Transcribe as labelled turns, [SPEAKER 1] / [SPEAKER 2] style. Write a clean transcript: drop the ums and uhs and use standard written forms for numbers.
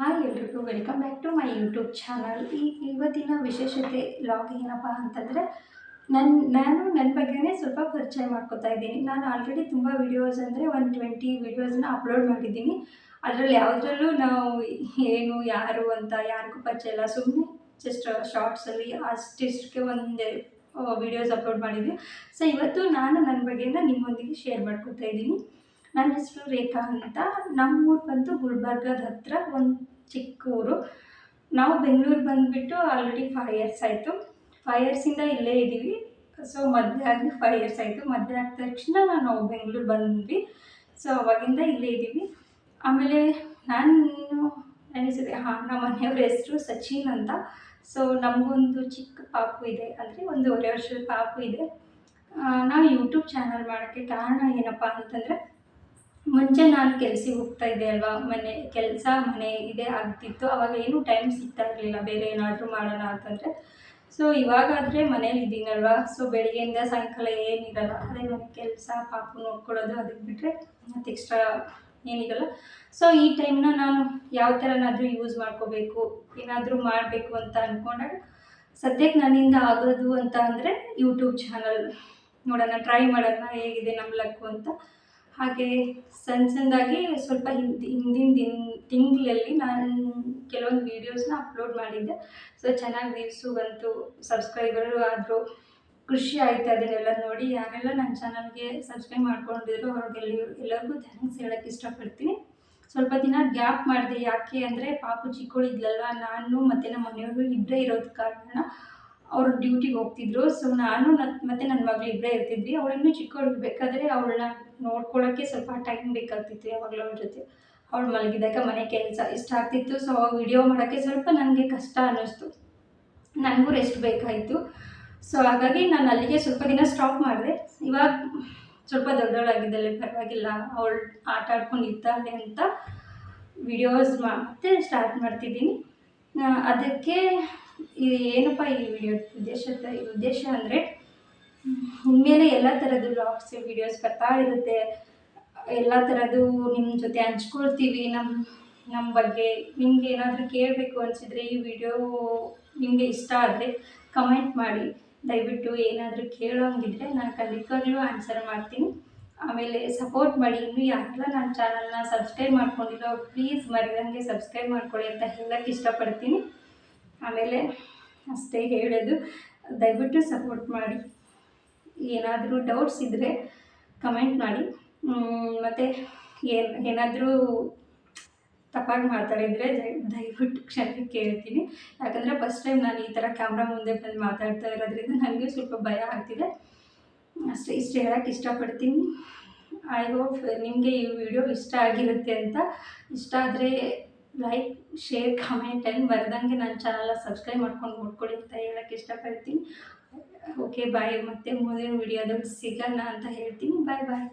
[SPEAKER 1] Hi ಎಲ್ರಿಗೂ welcome back to my YouTube channel. ಇವತ್ತಿನ ವಿಶೇಷತೆ ಲಾಗ್ ಏನಪ್ಪ ಅಂತಂದರೆ ನನ್ನ ಬಗ್ಗೆನೇ ಸ್ವಲ್ಪ ಪರಿಚಯ ಮಾಡ್ಕೋತಾ ಇದ್ದೀನಿ. ನಾನು ಆಲ್ರೆಡಿ ತುಂಬ ವೀಡಿಯೋಸ್ ಅಂದರೆ 120 ವೀಡಿಯೋಸ್ನ ಅಪ್ಲೋಡ್ ಮಾಡಿದ್ದೀನಿ. ಅದರಲ್ಲಿ ಯಾವುದ್ರಲ್ಲೂ ನಾವು ಏನು ಯಾರು ಅಂತ ಯಾರಿಗೂ ಪರಿಚಯ ಇಲ್ಲ, ಸುಮ್ಮನೆ ಜಸ್ಟ್ ಶಾರ್ಟ್ಸಲ್ಲಿ ಅಷ್ಟಿಷ್ಟಕ್ಕೆ ಒಂದು ವೀಡಿಯೋಸ್ ಅಪ್ಲೋಡ್ ಮಾಡಿದ್ವಿ. ಸೊ ಇವತ್ತು ನಾನು ನನ್ನ ಬಗ್ಗೆನ ನಿಮ್ಮೊಂದಿಗೆ ಶೇರ್ ಮಾಡ್ಕೋತಾ ಇದ್ದೀನಿ. ನನ್ನ ಹೆಸರು ರೇಖಾ ಅಂತ. ನಮ್ಮೂರು ಬಂದು ಗುಲ್ಬರ್ಗದ ಹತ್ರ ಒಂದು ಚಿಕ್ಕ ಊರು. ನಾವು ಬೆಂಗಳೂರು ಬಂದುಬಿಟ್ಟು ಆಲ್ರೆಡಿ 5 ಇಯರ್ಸ್ ಆಯಿತು. 5 ಇಯರ್ಸಿಂದ ಇಲ್ಲೇ ಇದ್ದೀವಿ. ಸೊ ಮದುವೆ ಆಗಿ 5 ಇಯರ್ಸ್ ಆಯಿತು. ಮದುವೆ ಆದ ತಕ್ಷಣ ನಾವು ಬೆಂಗಳೂರು ಬಂದ್ವಿ. ಸೊ ಅವಾಗಿಂದ ಇಲ್ಲೇ ಇದ್ದೀವಿ. ಆಮೇಲೆ ನನ್ನ ಹೆಸರು ನಮ್ಮ ಮನೆಯವ್ರ ಹೆಸರು ಸಚಿನ್ ಅಂತ. ಸೊ ನಮಗೊಂದು ಚಿಕ್ಕ ಪಾಪು ಇದೆ, ಅಂದರೆ 1.5 ವರ್ಷದ ಪಾಪು ಇದೆ. ನಾವು ಯೂಟ್ಯೂಬ್ ಚಾನಲ್ ಮಾಡೋಕ್ಕೆ ಕಾರಣ ಏನಪ್ಪ ಅಂತಂದರೆ, ಮುಂಚೆ ನಾನು ಕೆಲ್ಸಕ್ಕೆ ಹೋಗ್ತಾ ಇದ್ದೆ ಅಲ್ವಾ, ಮನೆ ಇದೇ ಆಗ್ತಿತ್ತು. ಅವಾಗ ಏನೂ ಟೈಮ್ ಸಿಗ್ತಾ ಇರಲಿಲ್ಲ ಬೇರೆ ಏನಾದರೂ ಮಾಡೋಣ ಅಂತಂದರೆ. ಸೊ ಇವಾಗಾದರೆ ಮನೇಲಿ ಇದ್ದೀನಲ್ವಾ, ಸೊ ಬೆಳಿಗ್ಗೆಯಿಂದ ಸಾಯಂಕಾಲ ಏನಿರಲ್ಲ, ಅದೇ ಮನೆ ಕೆಲಸ, ಪಾಪು ನೋಡ್ಕೊಳ್ಳೋದು, ಅದಕ್ಕೆ ಬಿಟ್ಟರೆ ಮತ್ತು ಎಕ್ಸ್ಟ್ರಾ ಏನಿರಲ್ಲ. ಸೊ ಈ ಟೈಮ್ನ ನಾನು ಯಾವ ಥರನಾದರೂ ಯೂಸ್ ಮಾಡ್ಕೋಬೇಕು, ಏನಾದರೂ ಮಾಡಬೇಕು ಅಂತ ಅಂದ್ಕೊಂಡಾಗ ಸದ್ಯಕ್ಕೆ ನನ್ನಿಂದ ಆಗೋದು ಅಂತ ಅಂದರೆ ಯೂಟ್ಯೂಬ್ ಚಾನಲ್ ನೋಡೋಣ, ಟ್ರೈ ಮಾಡೋಣ ಹೇಗಿದೆ ನಮ್ಮ ಲಕ್ಕು ಅಂತ. ಹಾಗೆ ಸಣ್ಣದಾಗಿ ಸ್ವಲ್ಪ ಹಿಂದಿನ ತಿಂಗಳಲ್ಲಿ ನಾನು ಕೆಲವೊಂದು ವೀಡಿಯೋಸ್ನ ಅಪ್ಲೋಡ್ ಮಾಡಿದ್ದೆ. ಸೊ ಚೆನ್ನಾಗಿ ವ್ಯೂಸು ಬಂತು, ಸಬ್ಸ್ಕ್ರೈಬರು ಆದರು, ಖುಷಿ ಆಯಿತು. ಅದನ್ನೆಲ್ಲ ನೋಡಿ ಯಾರೆಲ್ಲ ನನ್ನ ಚಾನಲ್ಗೆ ಸಬ್ಸ್ಕ್ರೈಬ್ ಮಾಡ್ಕೊಂಡಿದ್ರು ಎಲ್ಲರಿಗೂ ಥ್ಯಾಂಕ್ಸ್ ಹೇಳೋಕ್ಕೆ ಇಷ್ಟಪಡ್ತೀನಿ. ಸ್ವಲ್ಪ ದಿನ ಗ್ಯಾಪ್ ಮಾಡಿದೆ, ಯಾಕೆ ಅಂದರೆ ಪಾಪು ಚಿಕ್ಕವಳಿದ್ಲಲ್ವ, ನಾನು ಮತ್ತು ನಮ್ಮ ಮನೆಯವರು ಇಬ್ಬರೇ ಇರೋದು ಕಾರಣ ಅವರು ಡ್ಯೂಟಿಗೆ ಹೋಗ್ತಿದ್ರು. ಸೊ ನಾನು ಮತ್ತು ನನ್ನ ಮಗಳು ಇಬ್ಬರೇ ಇರ್ತಿದ್ವಿ. ಅವಳಿನ್ನೂ ಚಿಕ್ಕವಳಿರ್ಬೇಕಾದ್ರೆ ಅವಳನ್ನ ನೋಡ್ಕೊಳ್ಳೋಕ್ಕೆ ಸ್ವಲ್ಪ ಟೈಮ್ ಬೇಕಾಗ್ತಿತ್ತು. ಯಾವಾಗಲೂ ಅವಳ ಜೊತೆ ಅವಳು ಮಲಗಿದಾಗ ಮನೆ ಕೆಲಸ ಇಷ್ಟ ಆಗ್ತಿತ್ತು. ಸೊ ಅವಾಗ ವಿಡಿಯೋ ಮಾಡೋಕ್ಕೆ ಸ್ವಲ್ಪ ನನಗೆ ಕಷ್ಟ ಅನ್ನಿಸ್ತು, ನನಗೂ ರೆಸ್ಟ್ ಬೇಕಾಯಿತು. ಸೊ ಹಾಗಾಗಿ ನಾನು ಅಲ್ಲಿಗೆ ಸ್ವಲ್ಪ ದಿನ ಸ್ಟಾಪ್ ಮಾಡಿದೆ. ಇವಾಗ ಸ್ವಲ್ಪ ದೊಡ್ಡವಳಾಗಿದ್ದಾಳೆ, ಪರವಾಗಿಲ್ಲ, ಅವಳು ಆಟ ಆಡ್ಕೊಂಡು ಇರ್ತಾಳೆ ಅಂತ ವಿಡಿಯೋಸ್ ಮತ್ತೆ ಸ್ಟಾರ್ಟ್ ಮಾಡ್ತಿದ್ದೀನಿ. ಅದಕ್ಕೆ ಏನಪ್ಪ ಈ ಉದ್ದೇಶ ಅಂದರೆ, ಇನ್ಮೇಲೆ ಎಲ್ಲ ಥರದ್ದು ವ್ಲಾಗ್ಸ್ ವೀಡಿಯೋಸ್ ಬರ್ತಾ ಇರುತ್ತೆ. ಎಲ್ಲ ಥರದ್ದು ನಿಮ್ಮ ಜೊತೆ ಹಂಚ್ಕೊಳ್ತೀವಿ. ನಮ್ಮ ಬಗ್ಗೆ ನಿಮಗೆ ಏನಾದರೂ ಕೇಳಬೇಕು ಅನಿಸಿದರೆ, ಈ ವಿಡಿಯೋ ನಿಮಗೆ ಇಷ್ಟ ಆದರೆ ಕಮೆಂಟ್ ಮಾಡಿ. ದಯವಿಟ್ಟು ಏನಾದರೂ ಕೇಳೋಂಗಿದ್ರೆ ನಾನು ಖಂಡಿತವಾಗ್ಲೂ ಆನ್ಸರ್ ಮಾಡ್ತೀನಿ. ಆಮೇಲೆ ಸಪೋರ್ಟ್ ಮಾಡಿ. ಇನ್ನೂ ಯಾರೆಲ್ಲ ನನ್ನ ಚಾನಲ್ನ ಸಬ್ಸ್ಕ್ರೈಬ್ ಮಾಡ್ಕೊಂಡಿರೋ ಪ್ಲೀಸ್ ಮರಿದಂಗೆ ಸಬ್ಸ್ಕ್ರೈಬ್ ಮಾಡ್ಕೊಳ್ಳಿ ಅಂತ ಹೇಳೋಕ್ಕೆ ಇಷ್ಟಪಡ್ತೀನಿ. ಆಮೇಲೆ ಅಷ್ಟೇ ಹೇಳೋದು, ದಯವಿಟ್ಟು ಸಪೋರ್ಟ್ ಮಾಡಿ. ಏನಾದರೂ ಡೌಟ್ಸ್ ಇದ್ದರೆ ಕಮೆಂಟ್ ಮಾಡಿ. ಮತ್ತು ಏನಾದರೂ ತಪ್ಪಾಗಿ ಮಾತಾಡಿದರೆ ದಯವಿಟ್ಟು ಕ್ಷಮೆ ಕೇಳ್ತೀನಿ. ಯಾಕಂದರೆ ಫಸ್ಟ್ ಟೈಮ್ ನಾನು ಈ ಥರ ಕ್ಯಾಮ್ರಾ ಮುಂದೆ ಬಂದು ಮಾತಾಡ್ತಾ ಇರೋದ್ರಿಂದ ನನಗೆ ಸ್ವಲ್ಪ ಭಯ ಆಗ್ತಿದೆ. ಇಷ್ಟು ಹೇಳೋಕ್ಕೆ ಇಷ್ಟಪಡ್ತೀನಿ. ಐ ಹೋಪ್ ನಿಮಗೆ ಈ ವಿಡಿಯೋ ಇಷ್ಟ ಆಗಿರುತ್ತೆ ಅಂತ. ಇಷ್ಟ ಆದರೆ ಲೈಕ್, ಶೇರ್, ಕಮೆಂಟ್ ಆ್ಯಂಡ್ ಬರ್ದಂಗೆ ನನ್ನ ಚಾನಲ್ನ ಸಬ್ಸ್ಕ್ರೈಬ್ ಮಾಡ್ಕೊಂಡು ನೋಡ್ಕೊಳ್ಳಿ ಅಂತ ಹೇಳೋಕ್ಕೆ ಇಷ್ಟಪಡ್ತೀನಿ. Okay bye. ಮತ್ತೆ ಮುಂದಿನ ವಿಡಿಯೋದಲ್ಲಿ ಸಿಗೋಣ ಅಂತ ಹೇಳ್ತೀನಿ. ಬಾಯ್ ಬಾಯ್.